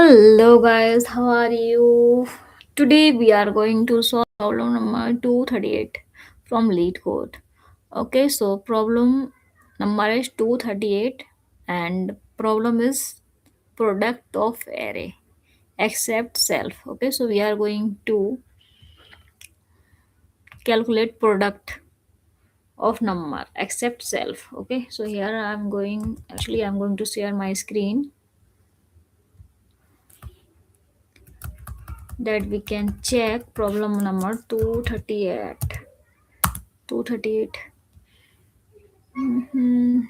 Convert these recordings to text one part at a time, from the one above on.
Hello guys, how are you? Today we are going to solve problem number 238 from lead code. Okay, so problem number is 238 and problem is product of array except self. Okay, so we are going to calculate product of number except self. Okay, so here I'm going to share my screen that we can check problem number 238. 238. Mhm.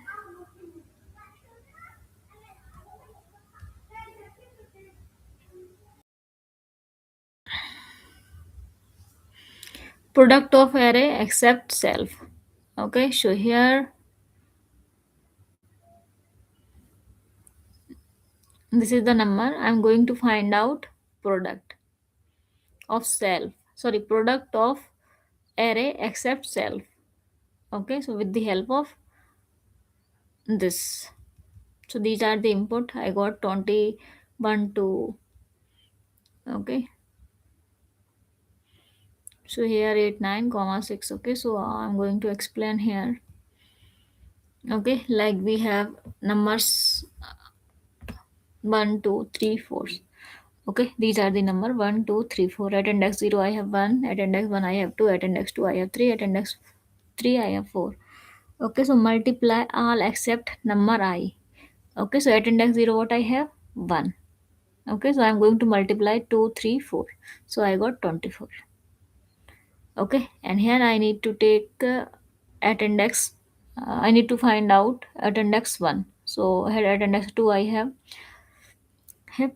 Product of array except self. Okay, so here this is the number. I'm going to find out product of self. Sorry, product of array except self. Okay, so with the help of this. So these are the input. I got 21 to okay. So here 8 9 comma 6. Okay, so I'm going to explain here. Okay, like we have numbers 1 2 3 4. Okay, these are the number 1 2 3 4. At index 0 I have 1, at index 1 I have 2, at index 2 I have 3, at index 3 I have 4. Okay, so multiply all except number I. Okay, so at index 0 what I have 1. Okay, so I'm going to multiply 2 3 4. So I got 24. Okay, and here I need to take at index I need to find out at index 1. So here at index 2 I have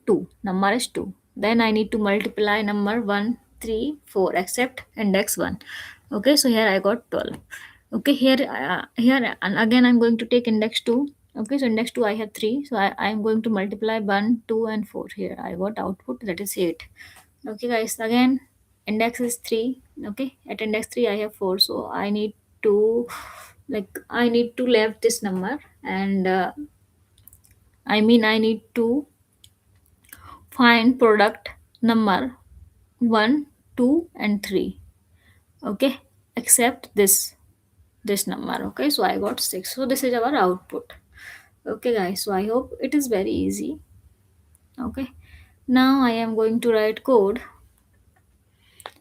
2, number is 2. Then I need to multiply number 1 3 4 except index 1. Okay, so here I got 12. Okay, here and again I'm going to take index 2. Okay, so index 2 I have 3, so I'm going to multiply 1 2 and 4. Here I got output, that is 8. Okay guys, again index is 3. Okay, at index 3 I have 4, so I need to left this number, and I need to find product number 1 2 and 3. Okay, except this number. Okay, so I got 6, so this is our output. Okay guys, so I hope it is very easy. Okay, now I am going to write code.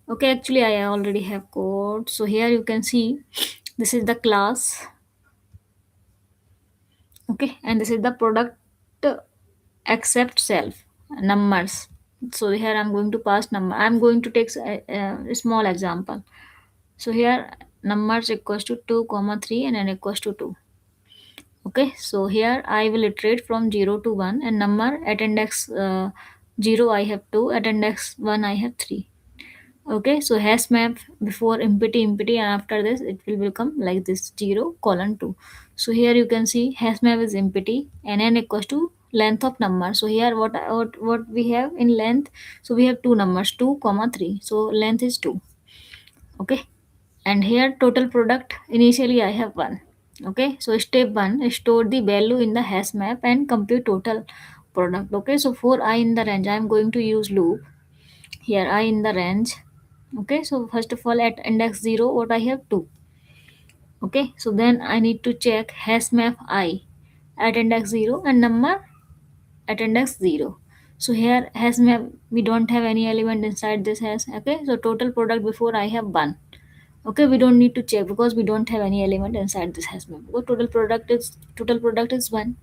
Okay, actually I already have code. So here you can see this is the class. Okay, and this is the product except self numbers. So here I'm going to pass number. I'm going to take a small example. So here numbers equals to 2 comma 3 and n equals to 2. Okay, so here I will iterate from 0 to 1, and number at index 0 I have 2, at index 1 I have 3. Okay, so hash map before empty and after this it will become like this 0 colon 2. So here you can see hash map is empty and n equals to length of number. So here what we have in length, so we have two numbers 2 comma 3, so length is 2. Okay, and here total product initially I have 1. Okay, so step 1 is store the value in the hash map and compute total product. Okay, so for I in the range I am going to use loop. Here I in the range. Okay, so first of all at index 0 what I have 2. Okay, so then I need to check hash map I at index 0 and number at index 0. So here hash map we don't have any element inside this hash. Okay, so total product before I have 1. Okay, we don't need to check because we don't have any element inside this hash map, because total product is 1.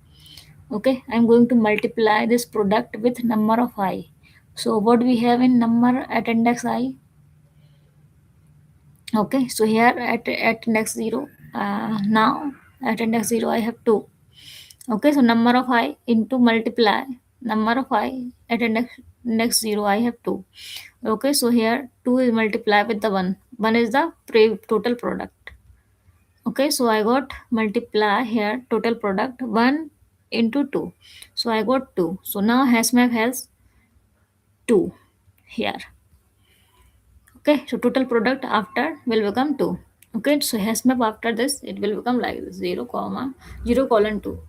Okay, I'm going to multiply this product with number of I. So what we have in number at index I. Okay, so here at index 0, now at index 0 I have 2. Okay, so number of I into multiply number of I at index 0 I have 2. Okay, so here 2 is multiplied with the 1. 1 is the total product. Okay, so I got multiply here total product 1 into 2. So I got 2. So now hash map has 2 here. Okay, so total product after will become 2. Okay, so hash map after this it will become like this 0 comma 0 colon 2.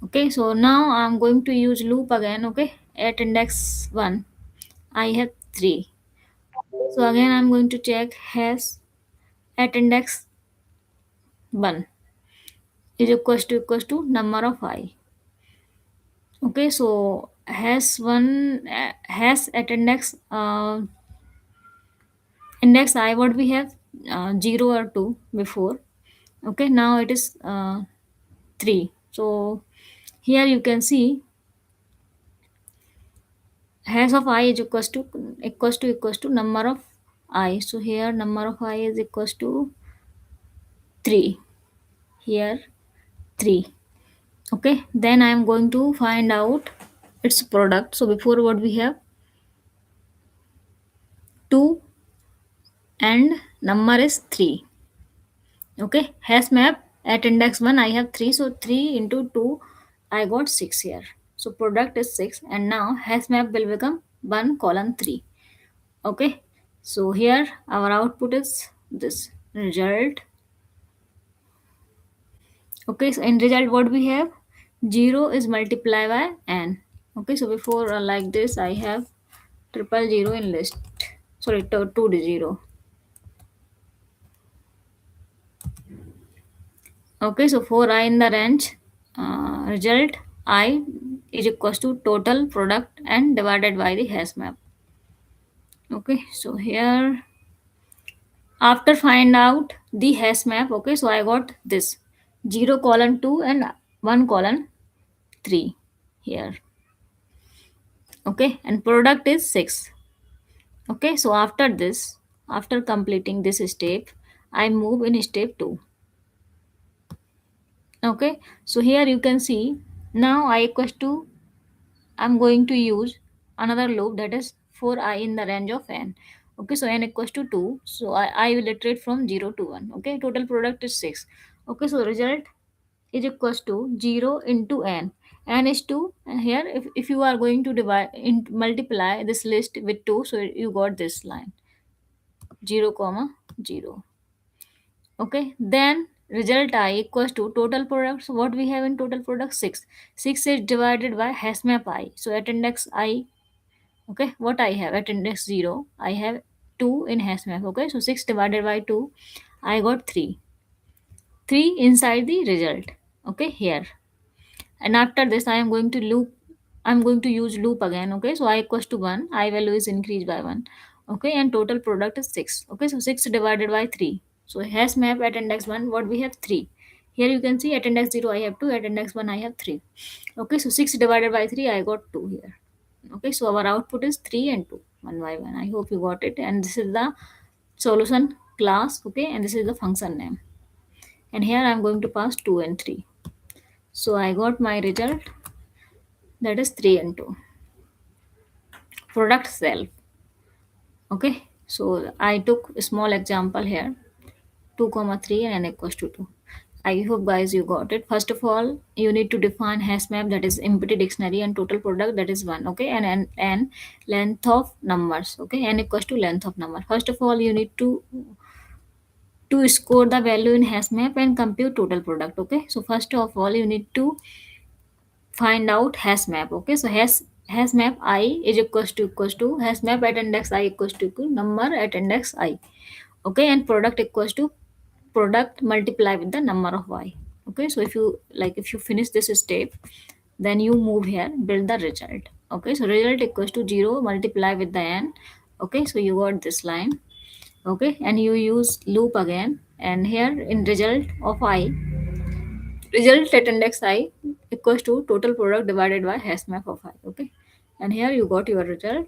Okay, so now I'm going to use loop again. Okay, at index 1 I have 3. So again I'm going to check has at index 1 is equals to number of I. Okay, so has one has at index I, what we have 0 or 2 before. Okay, now it is 3. So here you can see has of I is equals to number of I. So here number of I is equals to 3. Here 3. Okay, then I am going to find out its product. So before what we have 2 and number is 3. Okay, hash map at index 1 I have 3, so 3 into 2 I got 6 here. So product is 6, and now hash map will become 1 colon 3. Okay, so here our output is this result. Okay, so in result what we have 0 is multiplied by n. Okay, so before like this I have triple zero in list, sorry, two zero. Okay, so for I in the range, result I is equals to total product and divided by the hash map. Okay, so here after find out the hash map, okay, so I got this 0 colon 2 and 1 colon 3 here. Okay, and product is 6. Okay, so after this, after completing this step, I move in step 2. Okay, so here you can see now I equals to, I'm going to use another loop, that is for I in the range of n. Okay, so n equals to 2. So I will iterate from 0 to 1. Okay, total product is 6. Okay, so result is equals to 0 into n. N is 2. And here, if you are going to multiply this list with 2, so you got this line 0 comma 0. Okay, then result I equals to total products. What we have in total product 6. 6 is divided by hash map I. So at index I, okay, what I have at index 0, I have 2 in hash map. Okay, so 6 divided by 2, I got 3. 3 inside the result. Okay, here. And after this I am going to loop, I'm going to use loop again. Okay, so I equals to 1, I value is increased by 1. Okay, and total product is 6. Okay, so 6 divided by 3, so hash map at index 1 what we have 3. Here you can see at index 0 I have 2, at index 1 I have 3. Okay, so 6 divided by 3 I got 2 here. Okay, so our output is 3 and 2, 1 by 1. I hope you got it. And this is the solution class. Okay, and this is the function name. And here I'm going to pass 2 and 3. So I got my result, that is 3 and 2. Product self. Okay, so I took a small example here, 2 comma 3 and n equals to 2. I hope guys you got it. First of all, you need to define hash map, that is empty dictionary, and total product, that is 1. Okay, and length of numbers. Okay, n equals to length of number. First of all, you need to score the value in hash map and compute total product. Okay, so first of all, you need to find out hash map. Okay, so hash map I is equals to hash map at index I equals to number at index I. Okay, and product equals to product multiply with the number of y. Okay, so if you finish this step, then you move here, build the result. Okay, so result equals to 0 multiply with the n. Okay, so you got this line. Okay, and you use loop again, and here in result of I, result at index I equals to total product divided by hash map of I. Okay, and here you got your result.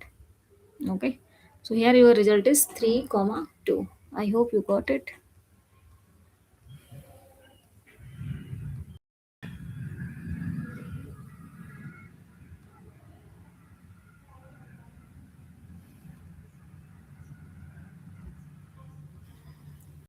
Okay, so here your result is 3 comma 2. I hope you got it.